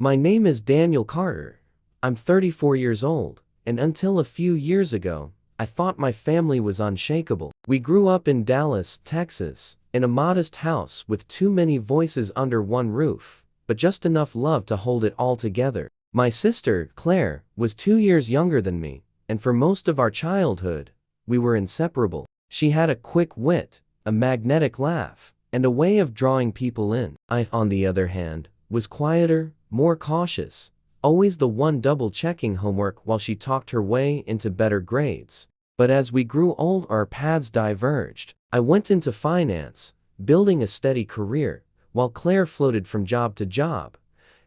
My name is Daniel Carter. I'm 34 years old, and until a few years ago, I thought my family was unshakable. We grew up in Dallas, Texas, in a modest house with too many voices under one roof, but just enough love to hold it all together. My sister, Claire, was 2 years younger than me, and for most of our childhood, we were inseparable. She had a quick wit, a magnetic laugh, and a way of drawing people in. I, on the other hand, was quieter, more cautious, always the one double-checking homework while she talked her way into better grades. But as we grew old, our paths diverged. I went into finance, building a steady career, while Claire floated from job to job,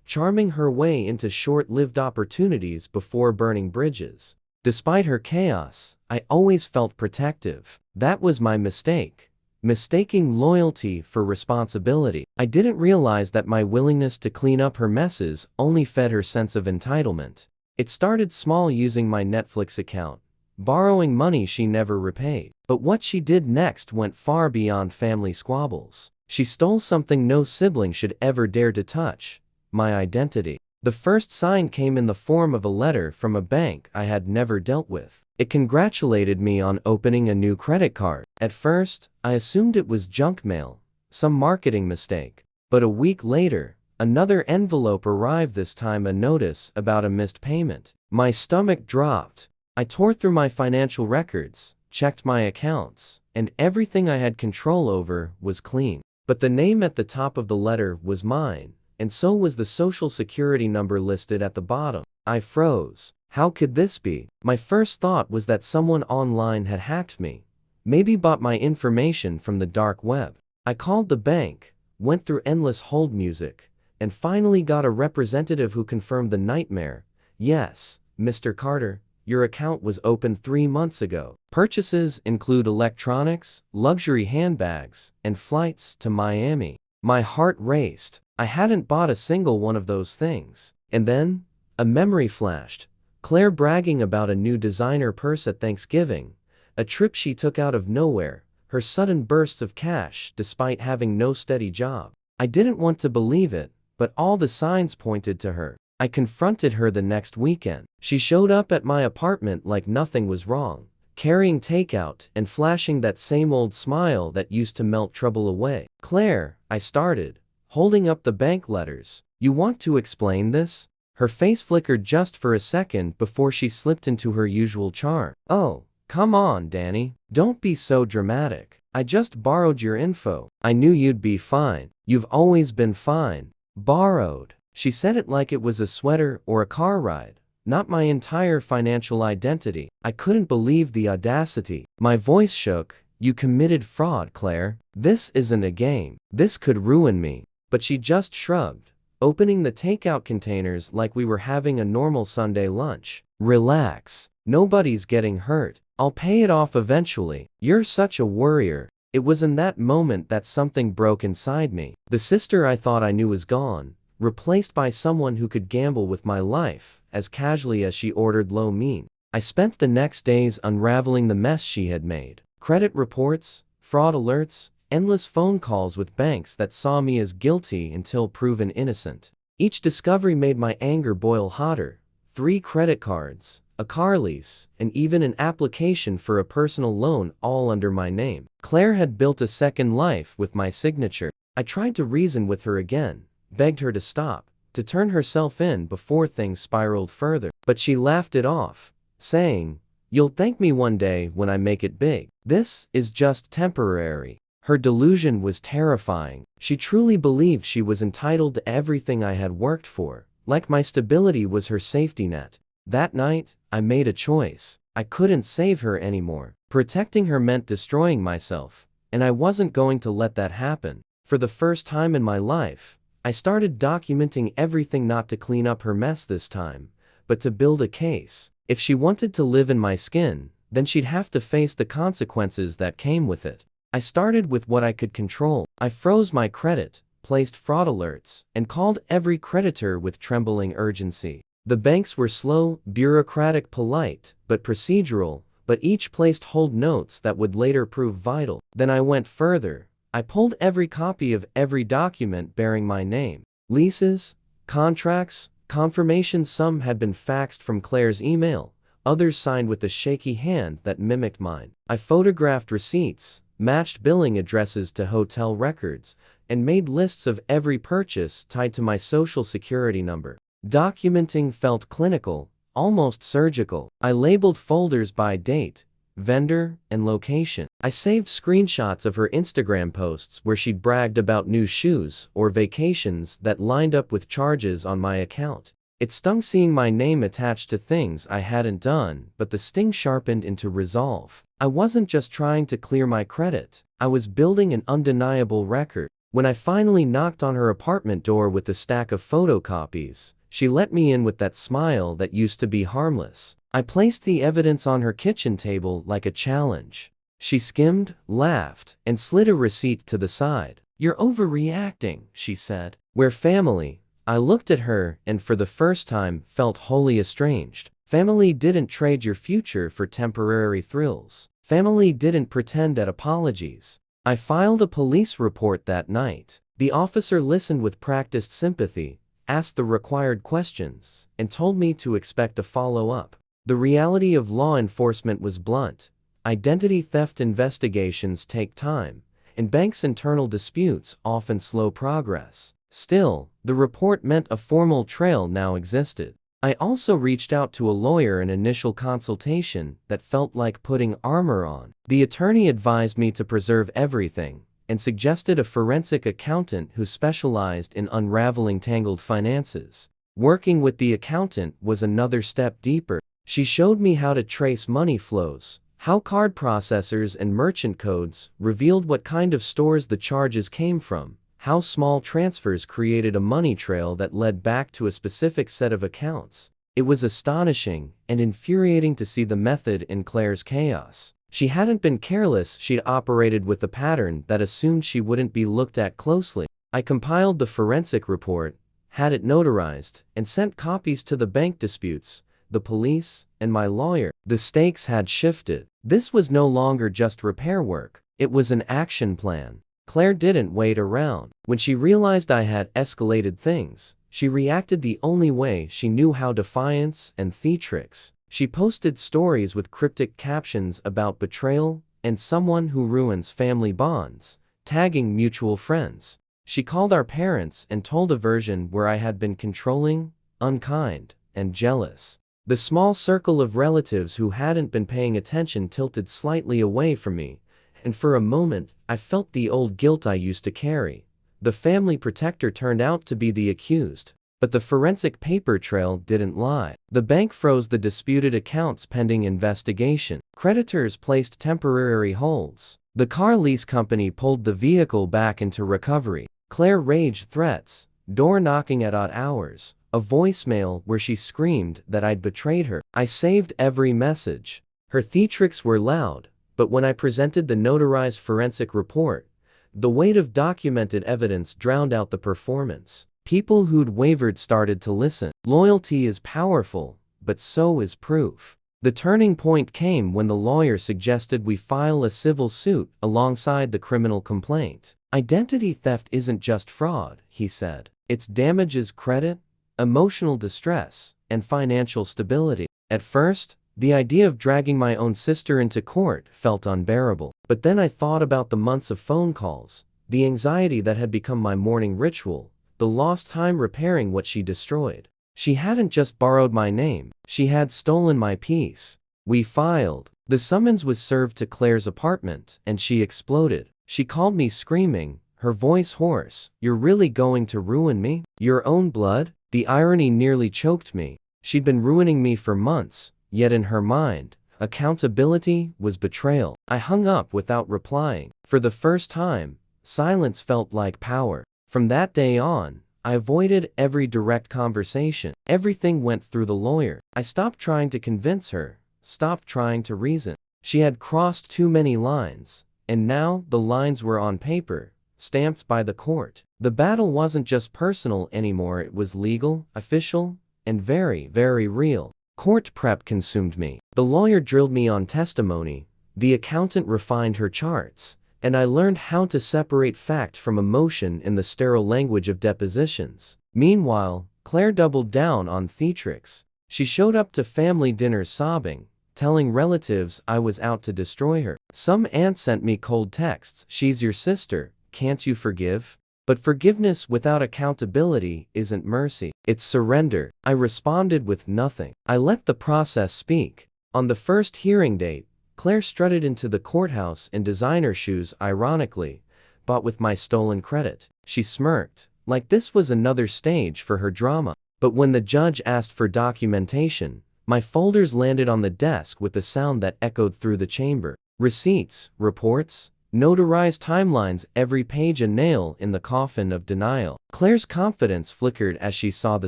charming her way into short-lived opportunities before burning bridges. Despite her chaos, I always felt protective. That was my mistake. Mistaking loyalty for responsibility. I didn't realize that my willingness to clean up her messes only fed her sense of entitlement. It started small, using my Netflix account, borrowing money she never repaid. But what she did next went far beyond family squabbles. She stole something no sibling should ever dare to touch: my identity. The first sign came in the form of a letter from a bank I had never dealt with. It congratulated me on opening a new credit card. At first, I assumed it was junk mail, some marketing mistake. But a week later, another envelope arrived, this time a notice about a missed payment. My stomach dropped. I tore through my financial records, checked my accounts, and everything I had control over was clean. But the name at the top of the letter was mine, and so was the social security number listed at the bottom. I froze. How could this be? My first thought was that someone online had hacked me, maybe bought my information from the dark web. I called the bank, went through endless hold music, and finally got a representative who confirmed the nightmare. Yes, Mr. Carter, your account was opened 3 months ago. Purchases include electronics, luxury handbags, and flights to Miami. My heart raced. I hadn't bought a single one of those things. And then, a memory flashed. Claire bragging about a new designer purse at Thanksgiving, a trip she took out of nowhere, her sudden bursts of cash despite having no steady job. I didn't want to believe it, but all the signs pointed to her. I confronted her the next weekend. She showed up at my apartment like nothing was wrong, carrying takeout and flashing that same old smile that used to melt trouble away. Claire, I started, holding up the bank letters. You want to explain this? Her face flickered just for a second before she slipped into her usual charm. Oh, come on, Danny. Don't be so dramatic. I just borrowed your info. I knew you'd be fine. You've always been fine. Borrowed. She said it like it was a sweater or a car ride, not my entire financial identity. I couldn't believe the audacity. My voice shook. You committed fraud, Claire. This isn't a game. This could ruin me. But she just shrugged, opening the takeout containers like we were having a normal Sunday lunch. Relax. Nobody's getting hurt. I'll pay it off eventually. You're such a worrier. It was in that moment that something broke inside me. The sister I thought I knew was gone, replaced by someone who could gamble with my life as casually as she ordered lo mein. I spent the next days unraveling the mess she had made. Credit reports, fraud alerts, endless phone calls with banks that saw me as guilty until proven innocent. Each discovery made my anger boil hotter. 3 credit cards, a car lease, and even an application for a personal loan, all under my name. Claire had built a second life with my signature. I tried to reason with her again, begged her to stop, to turn herself in before things spiraled further. But she laughed it off, saying, "You'll thank me one day when I make it big. This is just temporary." Her delusion was terrifying. She truly believed she was entitled to everything I had worked for, like my stability was her safety net. That night, I made a choice. I couldn't save her anymore. Protecting her meant destroying myself, and I wasn't going to let that happen. For the first time in my life, I started documenting everything, not to clean up her mess this time, but to build a case. If she wanted to live in my skin, then she'd have to face the consequences that came with it. I started with what I could control. I froze my credit, placed fraud alerts, and called every creditor with trembling urgency. The banks were slow, bureaucratic, polite, but procedural, but each placed hold notes that would later prove vital. Then I went further. I pulled every copy of every document bearing my name. Leases, Contracts, confirmations, some had been faxed from Claire's email, others signed with a shaky hand that mimicked mine. I photographed receipts, matched billing addresses to hotel records, and made lists of every purchase tied to my social security number. Documenting felt clinical, almost surgical. I labeled folders by date, vendor, and location. I saved screenshots of her Instagram posts where she'd bragged about new shoes or vacations that lined up with charges on my account. It stung seeing my name attached to things I hadn't done, but the sting sharpened into resolve. I wasn't just trying to clear my credit. I was building an undeniable record. When I finally knocked on her apartment door with a stack of photocopies, she let me in with that smile that used to be harmless. I placed the evidence on her kitchen table like a challenge. She skimmed, laughed, and slid a receipt to the side. "You're overreacting," she said. "We're family." I looked at her and for the first time felt wholly estranged. Family didn't trade your future for temporary thrills. Family didn't pretend at apologies. I filed a police report that night. The officer listened with practiced sympathy, asked the required questions, and told me to expect a follow-up. The reality of law enforcement was blunt. Identity theft investigations take time, and banks' internal disputes often slow progress. Still, the report meant a formal trail now existed. I also reached out to a lawyer in initial consultation that felt like putting armor on. The attorney advised me to preserve everything and suggested a forensic accountant who specialized in unraveling tangled finances. Working with the accountant was another step deeper. She showed me how to trace money flows, how card processors and merchant codes revealed what kind of stores the charges came from, how small transfers created a money trail that led back to a specific set of accounts. It was astonishing and infuriating to see the method in Claire's chaos. She hadn't been careless, she'd operated with a pattern that assumed she wouldn't be looked at closely. I compiled the forensic report, had it notarized, and sent copies to the bank disputes, the police, and my lawyer. The stakes had shifted. This was no longer just repair work. It was an action plan. Claire didn't wait around. When she realized I had escalated things, she reacted the only way she knew how: defiance and theatrics. She posted stories with cryptic captions about betrayal and someone who ruins family bonds, tagging mutual friends. She called our parents and told a version where I had been controlling, unkind, and jealous. The small circle of relatives who hadn't been paying attention tilted slightly away from me, and for a moment, I felt the old guilt I used to carry. The family protector turned out to be the accused. But the forensic paper trail didn't lie. The bank froze the disputed accounts pending investigation. Creditors placed temporary holds. The car lease company pulled the vehicle back into recovery. Claire raged threats, door knocking at odd hours, a voicemail where she screamed that I'd betrayed her. I saved every message. Her theatrics were loud, but when I presented the notarized forensic report, the weight of documented evidence drowned out the performance. People who'd wavered started to listen. Loyalty is powerful, but so is proof. The turning point came when the lawyer suggested we file a civil suit alongside the criminal complaint. Identity theft isn't just fraud, he said. It damages credit, emotional distress, and financial stability. At first, the idea of dragging my own sister into court felt unbearable. But then I thought about the months of phone calls, the anxiety that had become my morning ritual, the lost time repairing what she destroyed. She hadn't just borrowed my name, she had stolen my peace. We filed. The summons was served to Claire's apartment, and she exploded. She called me screaming, her voice hoarse. "You're really going to ruin me? Your own blood?" The irony nearly choked me. She'd been ruining me for months, yet in her mind, accountability was betrayal. I hung up without replying. For the first time, silence felt like power. From that day on, I avoided every direct conversation. Everything went through the lawyer. I stopped trying to convince her, stopped trying to reason. She had crossed too many lines, and now the lines were on paper, stamped by the court. The battle wasn't just personal anymore, it was legal, official, and very, very real. Court prep consumed me. The lawyer drilled me on testimony, the accountant refined her charts, and I learned how to separate fact from emotion in the sterile language of depositions. Meanwhile, Claire doubled down on theatrics. She showed up to family dinners sobbing, telling relatives I was out to destroy her. Some aunt sent me cold texts. "She's your sister, can't you forgive?" But forgiveness without accountability isn't mercy, it's surrender. I responded with nothing. I let the process speak. On the first hearing date, Claire strutted into the courthouse in designer shoes, ironically, bought with my stolen credit. She smirked, like this was another stage for her drama. But when the judge asked for documentation, my folders landed on the desk with a sound that echoed through the chamber. Receipts, reports, notarized timelines, every page a nail in the coffin of denial. Claire's confidence flickered as she saw the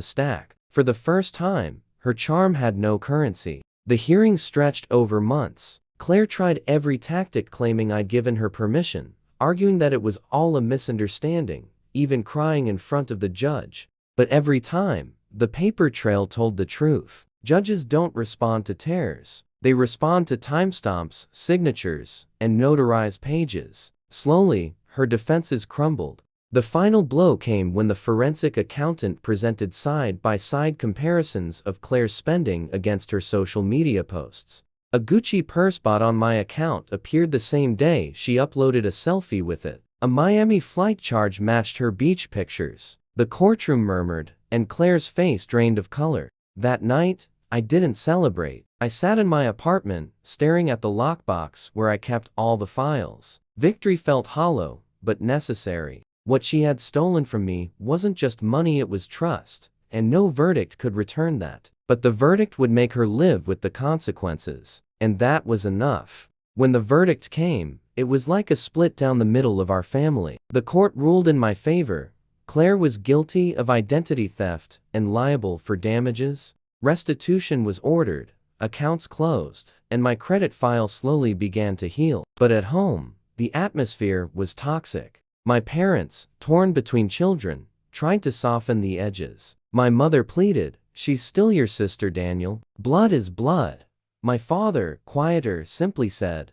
stack. For the first time, her charm had no currency. The hearings stretched over months. Claire tried every tactic, claiming I'd given her permission, arguing that it was all a misunderstanding, even crying in front of the judge. But every time, the paper trail told the truth. Judges don't respond to tears. They respond to timestamps, signatures, and notarized pages. Slowly, her defenses crumbled. The final blow came when the forensic accountant presented side-by-side comparisons of Claire's spending against her social media posts. A Gucci purse bought on my account appeared the same day she uploaded a selfie with it. A Miami flight charge matched her beach pictures. The courtroom murmured, and Claire's face drained of color. That night, I didn't celebrate. I sat in my apartment, staring at the lockbox where I kept all the files. Victory felt hollow, but necessary. What she had stolen from me wasn't just money, it was trust, and no verdict could return that. But the verdict would make her live with the consequences, and that was enough. When the verdict came, it was like a split down the middle of our family. The court ruled in my favor. Claire was guilty of identity theft and liable for damages. Restitution was ordered, accounts closed, and my credit file slowly began to heal. But at home, the atmosphere was toxic. My parents, torn between children, tried to soften the edges. My mother pleaded, "She's still your sister, Daniel. Blood is blood." My father, quieter, simply said,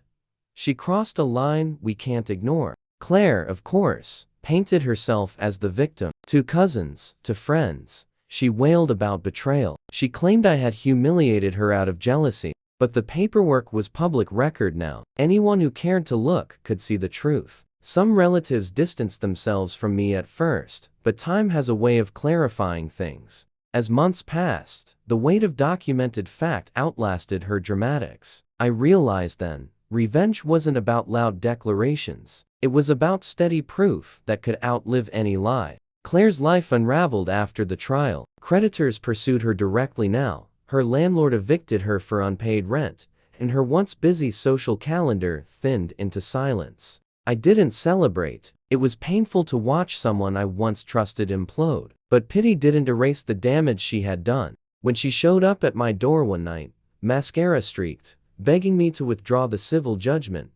"She crossed a line we can't ignore." Claire, of course, painted herself as the victim. To cousins, to friends, she wailed about betrayal. She claimed I had humiliated her out of jealousy. But the paperwork was public record now. Anyone who cared to look could see the truth. Some relatives distanced themselves from me at first, but time has a way of clarifying things. As months passed, the weight of documented fact outlasted her dramatics. I realized then, revenge wasn't about loud declarations. It was about steady proof that could outlive any lie. Claire's life unraveled after the trial. Creditors pursued her directly now. Her landlord evicted her for unpaid rent, and her once busy social calendar thinned into silence. I didn't celebrate. It was painful to watch someone I once trusted implode. But pity didn't erase the damage she had done. When she showed up at my door one night, mascara streaked, begging me to withdraw the civil judgment,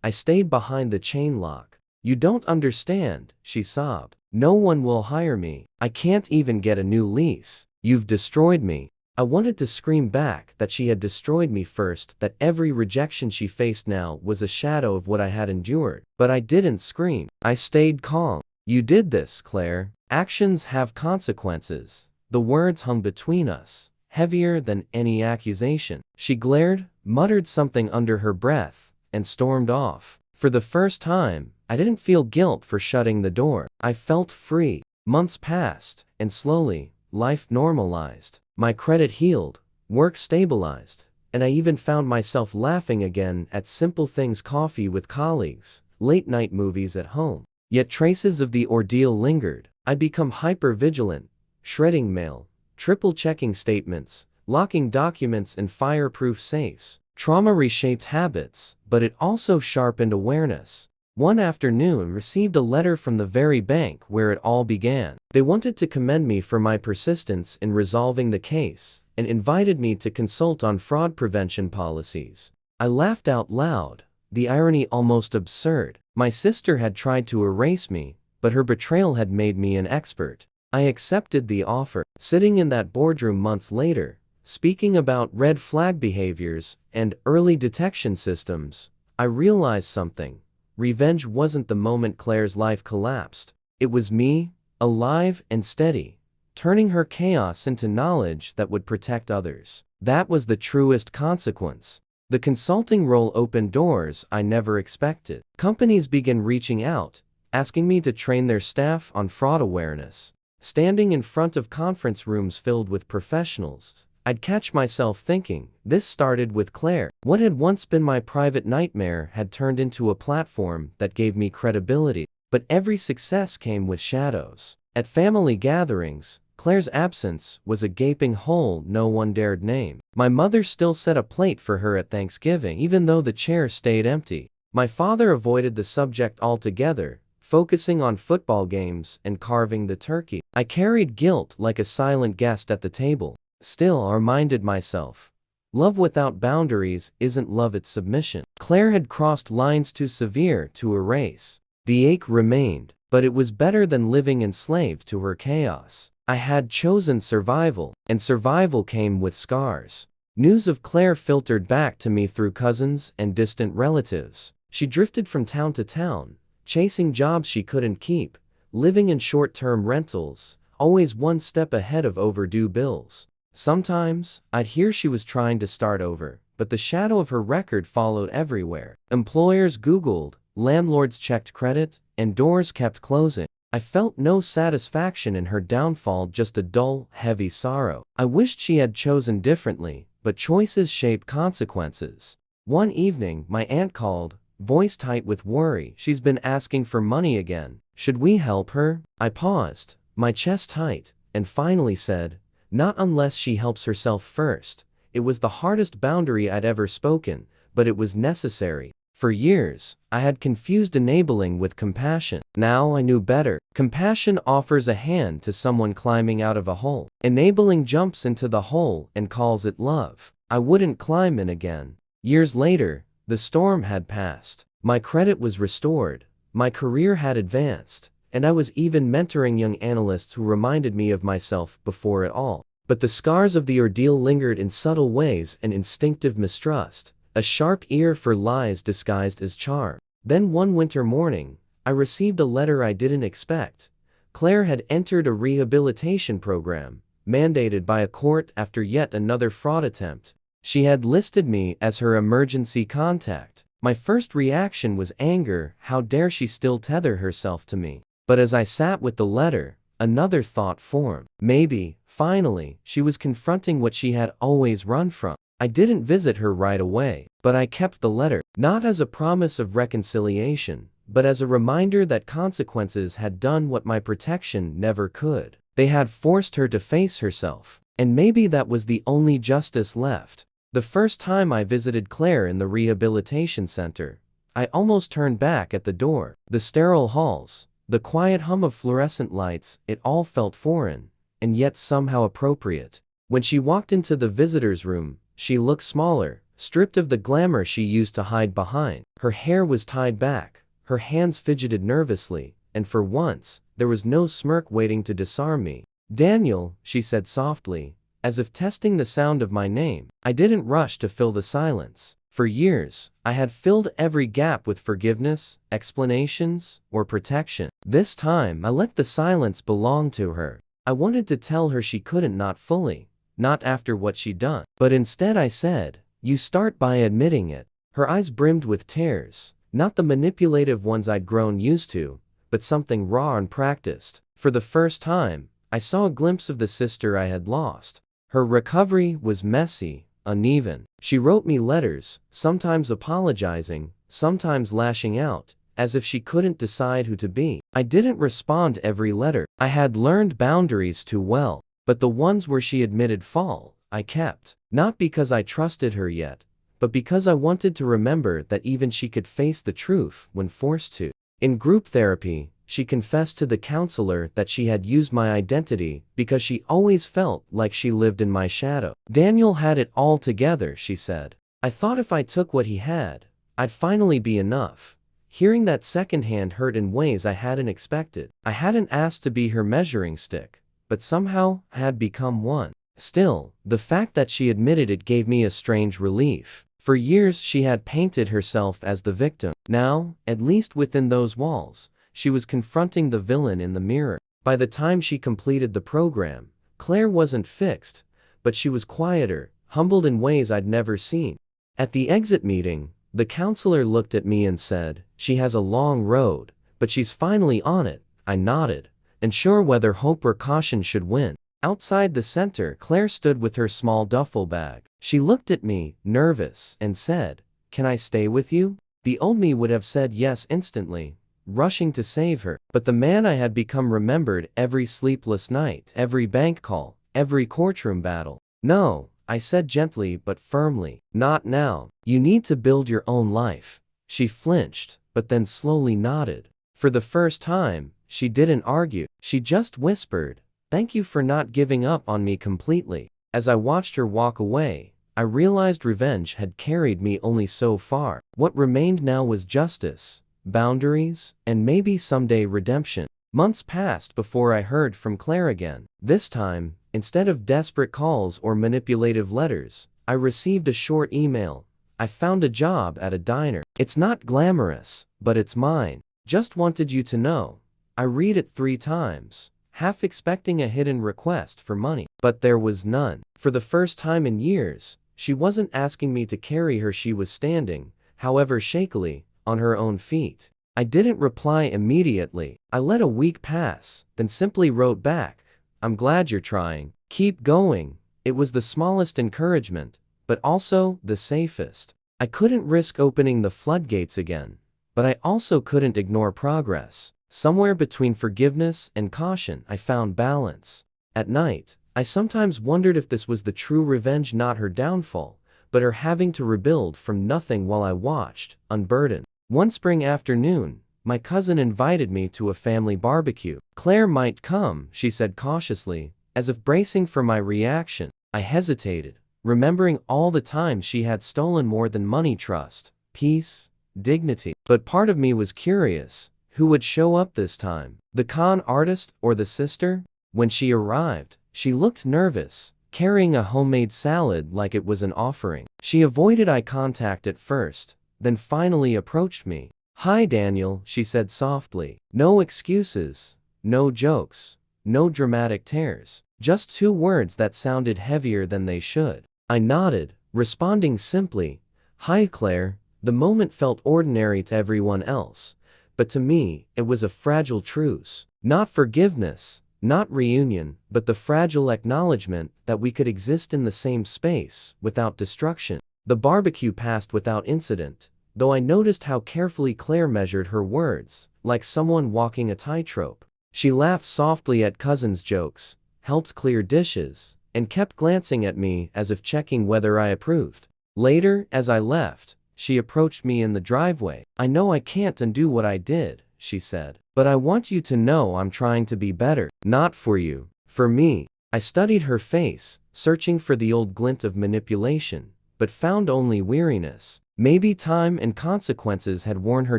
I stayed behind the chain lock. "You don't understand," she sobbed. "No one will hire me. I can't even get a new lease. You've destroyed me." I wanted to scream back that she had destroyed me first, that every rejection she faced now was a shadow of what I had endured. But I didn't scream. I stayed calm. "You did this, Claire. Actions have consequences." The words hung between us, heavier than any accusation. She glared, muttered something under her breath, and stormed off. For the first time, I didn't feel guilt for shutting the door. I felt free. Months passed, and slowly, life normalized. My credit healed, work stabilized, and I even found myself laughing again at simple things: coffee with colleagues, late-night movies at home. Yet traces of the ordeal lingered. I became hyper-vigilant, shredding mail, triple-checking statements, locking documents in fireproof safes. Trauma reshaped habits, but it also sharpened awareness. One afternoon, received a letter from the very bank where it all began. They wanted to commend me for my persistence in resolving the case, and invited me to consult on fraud prevention policies. I laughed out loud, the irony almost absurd. My sister had tried to erase me, but her betrayal had made me an expert. I accepted the offer. Sitting in that boardroom months later, speaking about red flag behaviors and early detection systems, I realized something. Revenge wasn't the moment Claire's life collapsed. It was me, alive and steady, turning her chaos into knowledge that would protect others. That was the truest consequence. The consulting role opened doors I never expected. Companies began reaching out, asking me to train their staff on fraud awareness. Standing in front of conference rooms filled with professionals, I'd catch myself thinking, this started with Claire. What had once been my private nightmare had turned into a platform that gave me credibility. But every success came with shadows. At family gatherings, Claire's absence was a gaping hole no one dared name. My mother still set a plate for her at Thanksgiving, even though the chair stayed empty. My father avoided the subject altogether, focusing on football games and carving the turkey. I carried guilt like a silent guest at the table. Still, I reminded myself, love without boundaries isn't love, it's submission. Claire had crossed lines too severe to erase. The ache remained, but it was better than living enslaved to her chaos. I had chosen survival, and survival came with scars. News of Claire filtered back to me through cousins and distant relatives. She drifted from town to town, chasing jobs she couldn't keep, living in short-term rentals, always one step ahead of overdue bills. Sometimes, I'd hear she was trying to start over, but the shadow of her record followed everywhere. Employers Googled, landlords checked credit, and doors kept closing. I felt no satisfaction in her downfall, just a dull, heavy sorrow. I wished she had chosen differently, but choices shape consequences. One evening, my aunt called, voice tight with worry. She's been asking for money again. Should we help her? I paused, my chest tight, and finally said, not unless she helps herself first. It was the hardest boundary I'd ever spoken, but it was necessary. For years, I had confused enabling with compassion. Now I knew better. Compassion offers a hand to someone climbing out of a hole. Enabling jumps into the hole and calls it love. I wouldn't climb in again. Years later, the storm had passed. My credit was restored. My career had advanced. And I was even mentoring young analysts who reminded me of myself before it all. But the scars of the ordeal lingered in subtle ways: an instinctive mistrust, a sharp ear for lies disguised as charm. Then one winter morning, I received a letter I didn't expect. Claire had entered a rehabilitation program, mandated by a court after yet another fraud attempt. She had listed me as her emergency contact. My first reaction was anger. How dare she still tether herself to me? But as I sat with the letter, another thought formed. Maybe, finally, she was confronting what she had always run from. I didn't visit her right away, but I kept the letter, not as a promise of reconciliation, but as a reminder that consequences had done what my protection never could. They had forced her to face herself, and maybe that was the only justice left. The first time I visited Claire in the rehabilitation center, I almost turned back at the door. The sterile halls, the quiet hum of fluorescent lights, it all felt foreign, and yet somehow appropriate. When she walked into the visitor's room, she looked smaller, stripped of the glamour she used to hide behind. Her hair was tied back, her hands fidgeted nervously, and for once, there was no smirk waiting to disarm me. Daniel, she said softly, as if testing the sound of my name. I didn't rush to fill the silence. For years, I had filled every gap with forgiveness, explanations, or protection. This time, I let the silence belong to her. I wanted to tell her she couldn't, not fully, not after what she'd done. But instead I said, you start by admitting it. Her eyes brimmed with tears, not the manipulative ones I'd grown used to, but something raw and practiced. For the first time, I saw a glimpse of the sister I had lost. Her recovery was messy, uneven. She wrote me letters, sometimes apologizing, sometimes lashing out, as if she couldn't decide who to be. I didn't respond to every letter. I had learned boundaries too well, but the ones where she admitted fault, I kept. Not because I trusted her yet, but because I wanted to remember that even she could face the truth when forced to. In group therapy, she confessed to the counselor that she had used my identity because she always felt like she lived in my shadow. Daniel had it all together, she said. I thought if I took what he had, I'd finally be enough. Hearing that secondhand hurt in ways I hadn't expected. I hadn't asked to be her measuring stick, but somehow I had become one. Still, the fact that she admitted it gave me a strange relief. For years she had painted herself as the victim. Now, at least within those walls, she was confronting the villain in the mirror. By the time she completed the program, Claire wasn't fixed, but she was quieter, humbled in ways I'd never seen. At the exit meeting, the counselor looked at me and said, "She has a long road, but she's finally on it." I nodded, unsure whether hope or caution should win. Outside the center, Claire stood with her small duffel bag. She looked at me, nervous, and said, "Can I stay with you?" The old me would have said yes instantly, rushing to save her. But the man I had become remembered every sleepless night, every bank call, every courtroom battle. "No," I said gently but firmly. "Not now. You need to build your own life." She flinched, but then slowly nodded. For the first time, she didn't argue. She just whispered, "Thank you for not giving up on me completely." As I watched her walk away, I realized revenge had carried me only so far. What remained now was justice, boundaries, and maybe someday redemption. Months passed before I heard from Claire again. This time, instead of desperate calls or manipulative letters, I received a short email. "I found a job at a diner. It's not glamorous, but it's mine. Just wanted you to know." I read it 3 times, half expecting a hidden request for money. But there was none. For the first time in years, she wasn't asking me to carry her. She was standing, however shakily, on her own feet. I didn't reply immediately. I let a week pass, then simply wrote back, "I'm glad you're trying. Keep going." It was the smallest encouragement, but also the safest. I couldn't risk opening the floodgates again, but I also couldn't ignore progress. Somewhere between forgiveness and caution, I found balance. At night, I sometimes wondered if this was the true revenge, not her downfall, but her having to rebuild from nothing while I watched, unburdened. One spring afternoon, my cousin invited me to a family barbecue. "Claire might come," she said cautiously, as if bracing for my reaction. I hesitated, remembering all the times she had stolen more than money: trust, peace, dignity. But part of me was curious. Who would show up this time? The con artist or the sister? When she arrived, she looked nervous, carrying a homemade salad like it was an offering. She avoided eye contact at first, then finally approached me. "Hi Daniel," she said softly. No excuses, no jokes, no dramatic tears. Just 2 words that sounded heavier than they should. I nodded, responding simply, "Hi Claire." The moment felt ordinary to everyone else, but to me, it was a fragile truce. Not forgiveness, not reunion, but the fragile acknowledgement that we could exist in the same space, without destruction. The barbecue passed without incident, though I noticed how carefully Claire measured her words, like someone walking a tightrope. She laughed softly at cousin's jokes, helped clear dishes, and kept glancing at me as if checking whether I approved. Later, as I left, she approached me in the driveway. "I know I can't undo what I did," she said, "but I want you to know I'm trying to be better. Not for you, for me." I studied her face, searching for the old glint of manipulation, but found only weariness. Maybe time and consequences had worn her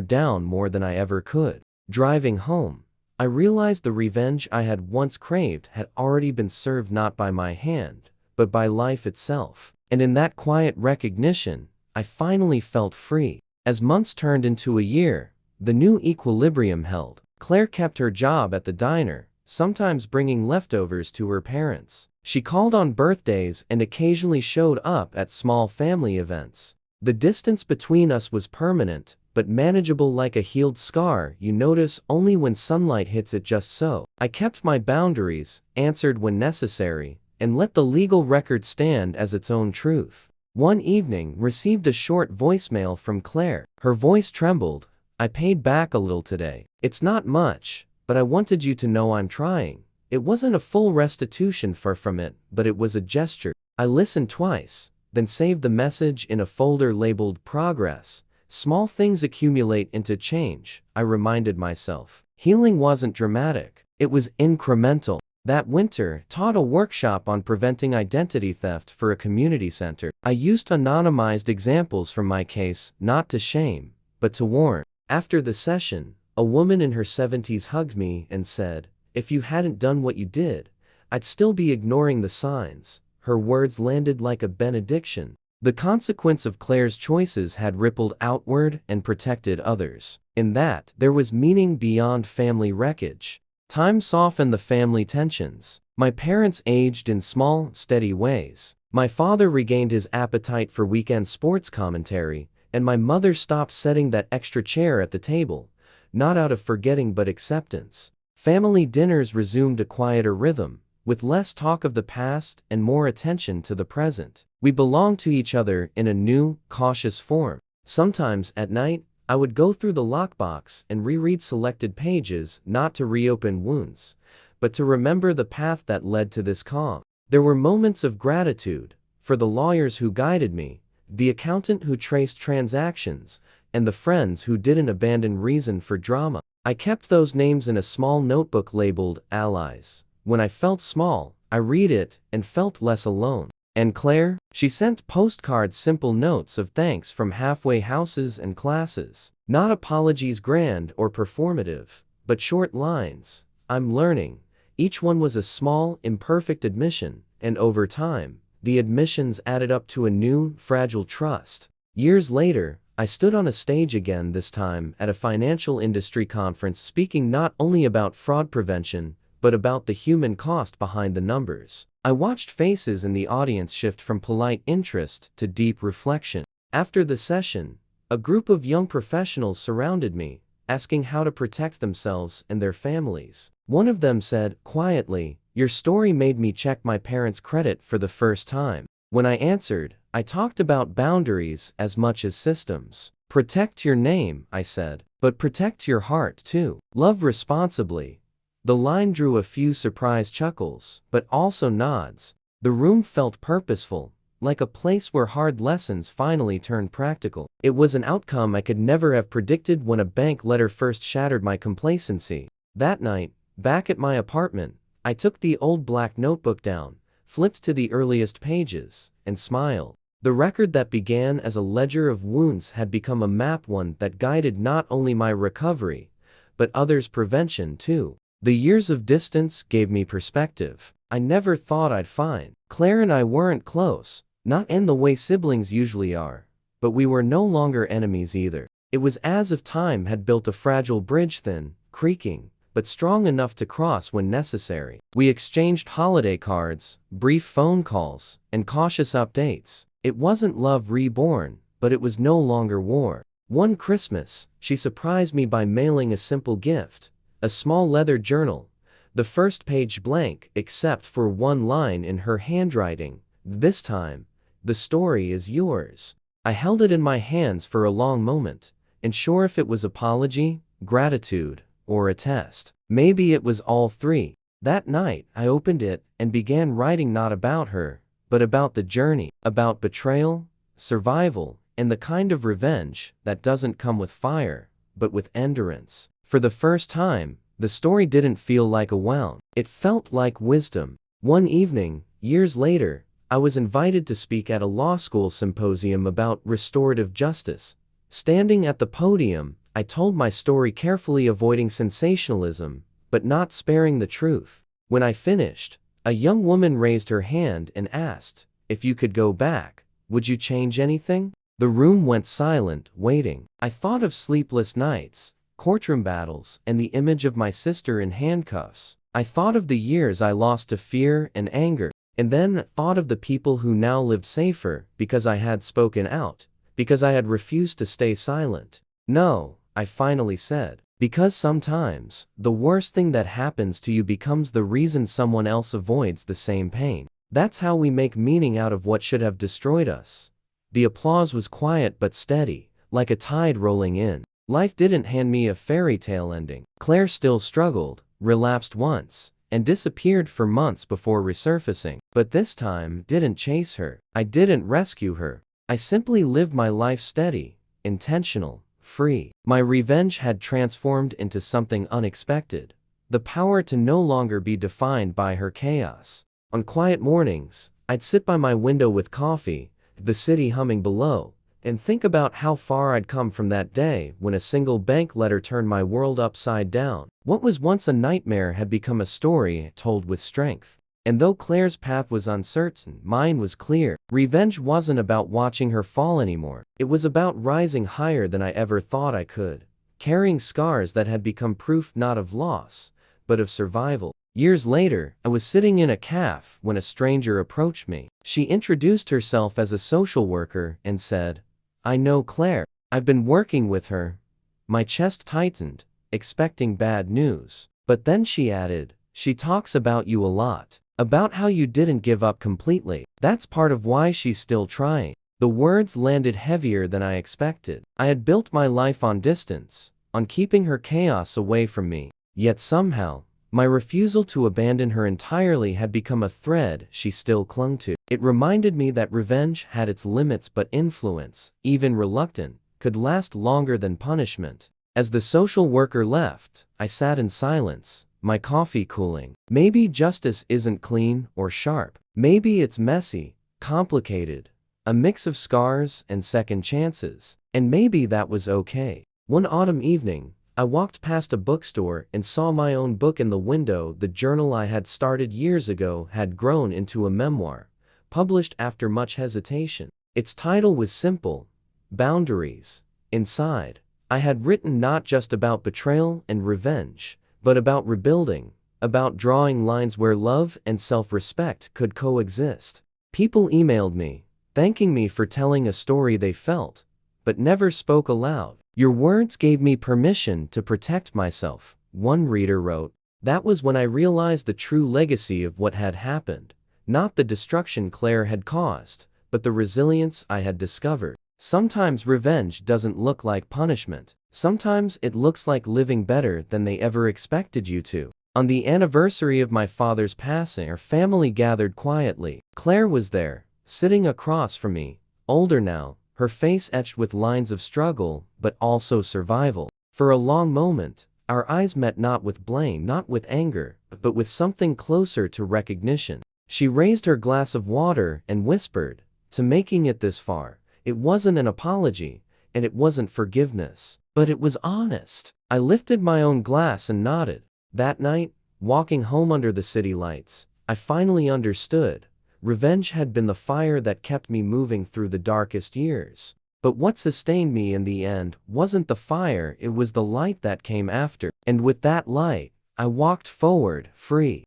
down more than I ever could. Driving home, I realized the revenge I had once craved had already been served, not by my hand, but by life itself. And in that quiet recognition, I finally felt free. As months turned into a year, the new equilibrium held. Claire kept her job at the diner, sometimes bringing leftovers to her parents. She called on birthdays and occasionally showed up at small family events. The distance between us was permanent, but manageable, like a healed scar you notice only when sunlight hits it just so. I kept my boundaries, answered when necessary, and let the legal record stand as its own truth. One evening, received a short voicemail from Claire. Her voice trembled. "I paid back a little today. It's not much, but I wanted you to know I'm trying." It wasn't a full restitution, far from it, but it was a gesture. I listened twice, then saved the message in a folder labeled Progress. Small things accumulate into change, I reminded myself. Healing wasn't dramatic. It was incremental. That winter, taught a workshop on preventing identity theft for a community center. I used anonymized examples from my case, not to shame, but to warn. After the session, a woman in her 70s hugged me and said, "If you hadn't done what you did, I'd still be ignoring the signs." Her words landed like a benediction. The consequence of Claire's choices had rippled outward and protected others. In that, there was meaning beyond family wreckage. Time softened the family tensions. My parents aged in small, steady ways. My father regained his appetite for weekend sports commentary, and my mother stopped setting that extra chair at the table, not out of forgetting but acceptance. Family dinners resumed a quieter rhythm, with less talk of the past and more attention to the present. We belonged to each other in a new, cautious form. Sometimes, at night, I would go through the lockbox and reread selected pages, not to reopen wounds, but to remember the path that led to this calm. There were moments of gratitude for the lawyers who guided me, the accountant who traced transactions, and the friends who didn't abandon reason for drama. I kept those names in a small notebook labeled Allies. When I felt small, I read it and felt less alone. And Claire? She sent postcards, simple notes of thanks from halfway houses and classes. Not apologies grand or performative, but short lines. I'm learning. Each one was a small, imperfect admission, and over time, the admissions added up to a new, fragile trust. Years later, I stood on a stage again, this time at a financial industry conference, speaking not only about fraud prevention, but about the human cost behind the numbers. I watched faces in the audience shift from polite interest to deep reflection. After the session, a group of young professionals surrounded me, asking how to protect themselves and their families. One of them said, quietly, "Your story made me check my parents' credit for the first time." When I answered, I talked about boundaries as much as systems. Protect your name, I said, but protect your heart too. Love responsibly. The line drew a few surprised chuckles, but also nods. The room felt purposeful, like a place where hard lessons finally turned practical. It was an outcome I could never have predicted when a bank letter first shattered my complacency. That night, back at my apartment, I took the old black notebook down, flipped to the earliest pages, and smiled. The record that began as a ledger of wounds had become a map, one that guided not only my recovery, but others' prevention too. The years of distance gave me perspective I never thought I'd find. Claire and I weren't close, not in the way siblings usually are, but we were no longer enemies either. It was as if time had built a fragile bridge, thin, creaking, but strong enough to cross when necessary. We exchanged holiday cards, brief phone calls, and cautious updates. It wasn't love reborn, but it was no longer war. One Christmas, she surprised me by mailing a simple gift. A small leather journal, the first page blank except for one line in her handwriting. This time, the story is yours. I held it in my hands for a long moment, unsure if it was apology, gratitude, or a test. Maybe it was all three. That night, I opened it and began writing, not about her, but about the journey, about betrayal, survival, and the kind of revenge that doesn't come with fire, but with endurance. For the first time, the story didn't feel like a wound. It felt like wisdom. One evening, years later, I was invited to speak at a law school symposium about restorative justice. Standing at the podium, I told my story carefully, avoiding sensationalism, but not sparing the truth. When I finished, a young woman raised her hand and asked, "If you could go back, would you change anything?" The room went silent, waiting. I thought of sleepless nights, courtroom battles, and the image of my sister in handcuffs. I thought of the years I lost to fear and anger, and then thought of the people who now lived safer because I had spoken out, because I had refused to stay silent. No, I finally said, because sometimes, the worst thing that happens to you becomes the reason someone else avoids the same pain. That's how we make meaning out of what should have destroyed us. The applause was quiet but steady, like a tide rolling in. Life didn't hand me a fairy tale ending. Claire still struggled, relapsed once, and disappeared for months before resurfacing. But this time didn't chase her. I didn't rescue her. I simply lived my life steady, intentional, free. My revenge had transformed into something unexpected. The power to no longer be defined by her chaos. On quiet mornings, I'd sit by my window with coffee, the city humming below, and think about how far I'd come from that day when a single bank letter turned my world upside down. What was once a nightmare had become a story told with strength. And though Claire's path was uncertain, mine was clear. Revenge wasn't about watching her fall anymore. It was about rising higher than I ever thought I could, carrying scars that had become proof not of loss, but of survival. Years later, I was sitting in a cafe when a stranger approached me. She introduced herself as a social worker and said, "I know Claire. I've been working with her." My chest tightened, expecting bad news. But then she added, "She talks about you a lot. About how you didn't give up completely. That's part of why she's still trying." The words landed heavier than I expected. I had built my life on distance, on keeping her chaos away from me. Yet somehow, my refusal to abandon her entirely had become a thread she still clung to. It reminded me that revenge had its limits, but influence, even reluctant, could last longer than punishment. As the social worker left, I sat in silence, my coffee cooling. Maybe justice isn't clean or sharp. Maybe it's messy, complicated, a mix of scars and second chances. And maybe that was okay. One autumn evening, I walked past a bookstore and saw my own book in the window. The journal I had started years ago had grown into a memoir, published after much hesitation. Its title was simple: Boundaries. Inside, I had written not just about betrayal and revenge, but about rebuilding, about drawing lines where love and self-respect could coexist. People emailed me, thanking me for telling a story they felt, but never spoke aloud. "Your words gave me permission to protect myself," one reader wrote. That was when I realized the true legacy of what had happened. Not the destruction Claire had caused, but the resilience I had discovered. Sometimes revenge doesn't look like punishment. Sometimes it looks like living better than they ever expected you to. On the anniversary of my father's passing, our family gathered quietly. Claire was there, sitting across from me, older now, her face etched with lines of struggle, but also survival. For a long moment, our eyes met, not with blame, not with anger, but with something closer to recognition. She raised her glass of water and whispered, "To making it this far." It wasn't an apology, and it wasn't forgiveness, but it was honest. I lifted my own glass and nodded. That night, walking home under the city lights, I finally understood. Revenge had been the fire that kept me moving through the darkest years. But what sustained me in the end wasn't the fire, it was the light that came after. And with that light, I walked forward, free.